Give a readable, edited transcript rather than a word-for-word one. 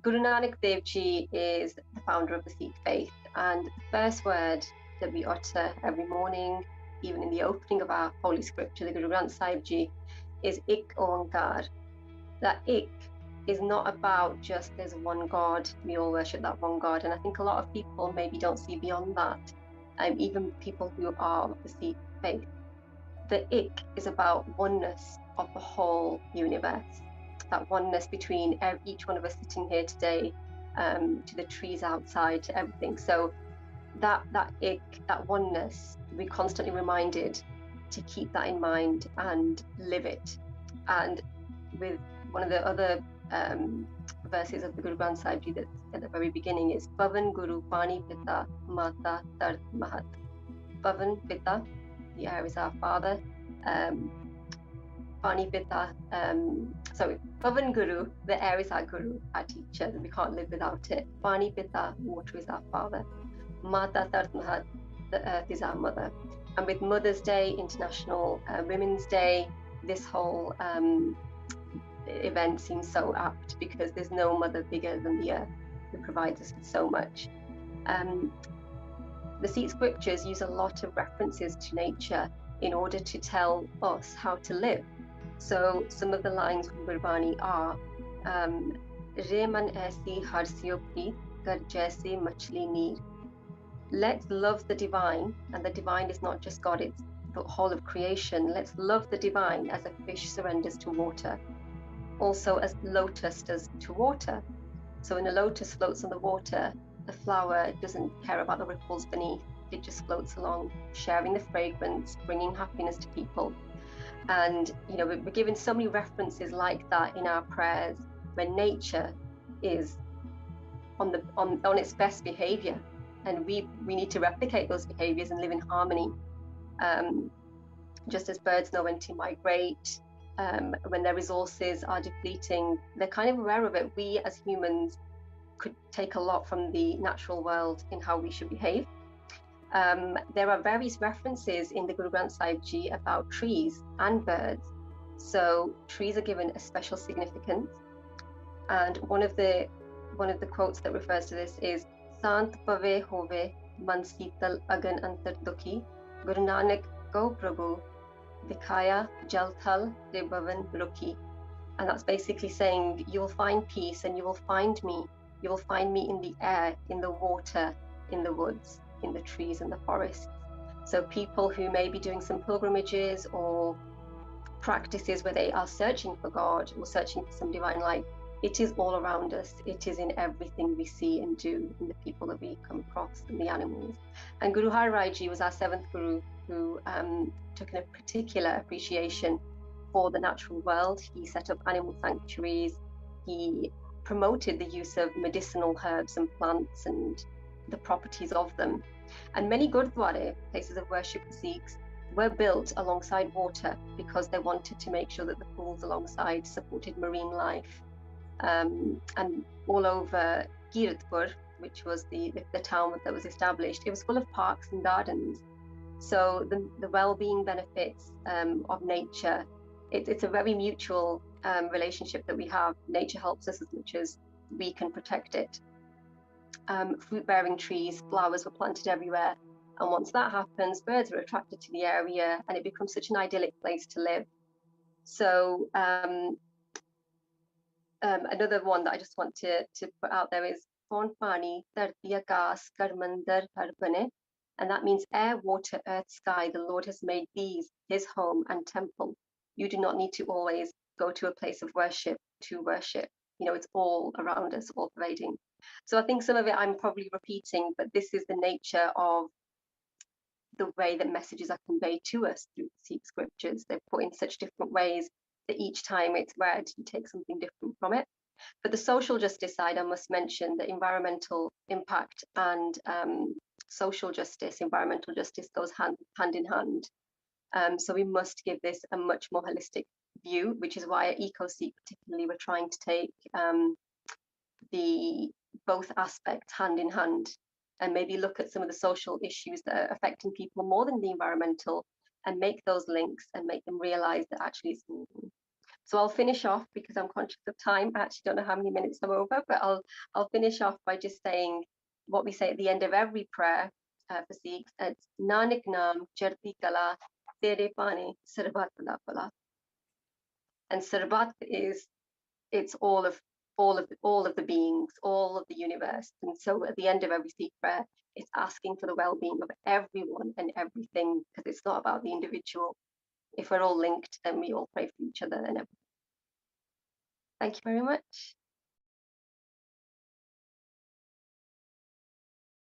Guru Nanak Dev Ji is the founder of the Sikh faith, and the first word that we utter every morning, even in the opening of our holy scripture, the Guru Granth Sahib Ji, is Ik Onkar. That Ik is not about just there's one God, we all worship that one God, and I think a lot of people maybe don't see beyond that, even people who are of the Sikh faith. The Ik is about oneness of the whole universe. That oneness between each one of us sitting here today, to the trees outside, to everything. So that Ik, that oneness, we're constantly reminded to keep that in mind and live it. And with one of the other verses of the Guru Granth Sahib Ji that's at the very beginning is Pavan Guru Pani Pita Mata Tart Mahat. Pavan Pita, the air is our father. Pani Pita, Pavan Guru, the air is our guru, our teacher, we can't live without it. Pani Pita, water is our father. Mata Tart Mahat, the earth is our mother. And with Mother's Day, International Women's Day, this whole event seems so apt because there's no mother bigger than the earth who provides us with so much. The Sikh scriptures use a lot of references to nature in order to tell us how to live. So some of the lines from Gurbani are Re man aisi harsiyo preet kar jaise machli neer. Let's love the divine, and the divine is not just God, it's the whole of creation. Let's love the divine as a fish surrenders to water, also as lotus does to water. So when a lotus floats on the water, the flower doesn't care about the ripples beneath, it just floats along, sharing the fragrance, bringing happiness to people. And we're given so many references like that in our prayers when nature is on its best behavior, and we need to replicate those behaviors and live in harmony. Just as birds know when to migrate, when their resources are depleting, they're kind of aware of it. We as humans could take a lot from the natural world in how we should behave. There are various references in the Guru Granth Sahib Ji about trees and birds. So trees are given a special significance. And one of the quotes that refers to this is Sant pave hove man sital agan antar dukhi Guru Nanak go Prabhu Dikhaya Jalthal de Bhavan Rukhi. And that's basically saying you will find peace and you will find me. You will find me in the air, in the water, in the woods, in the trees and the forests. So people who may be doing some pilgrimages or practices where they are searching for God or searching for some divine light, it is all around us. It is in everything we see and do, in the people that we come across and the animals. And Guru Har Rai Ji was our seventh Guru who took a particular appreciation for the natural world. He set up animal sanctuaries. He promoted the use of medicinal herbs and plants and the properties of them. And many Gurdwara, places of worship for Sikhs, were built alongside water because they wanted to make sure that the pools alongside supported marine life. And all over Kiratpur, which was the town that was established, it was full of parks and gardens. So the well-being benefits of nature, it's a very mutual relationship that we have. Nature helps us as much as we can protect it. Fruit-bearing trees, flowers were planted everywhere. And once that happens, birds are attracted to the area and it becomes such an idyllic place to live. So another one that I just want to put out there is Kaun Pani Dharti Aakas Kar Mandir Har Bane. And that means air, water, earth, sky. The Lord has made these his home and temple. You do not need to always go to a place of worship to worship. It's all around us, all pervading. So I think some of it I'm probably repeating, but this is the nature of the way that messages are conveyed to us through Sikh scriptures. They're put in such different ways that each time it's read, you take something different from it. But the social justice side, I must mention that environmental impact and social justice, environmental justice goes hand in hand. So we must give this a much more holistic view, which is why at Eco Sikh particularly we're trying to take the both aspects hand in hand and maybe look at some of the social issues that are affecting people more than the environmental and make those links and make them realize that actually it's So I'll finish off because I'm conscious of time. I actually don't know how many minutes I'm over, but I'll finish off by just saying what we say at the end of every prayer for Sikhs. It's Nanak Naam Chardi Kala Tere Pane Sarbat Pala Pala. And Sarbat is, it's all of the beings, all of the universe. And so at the end of every Sikh prayer, it's asking for the well-being of everyone and everything, because it's not about the individual. If we're all linked, then we all pray for each other and everything. Thank you very much.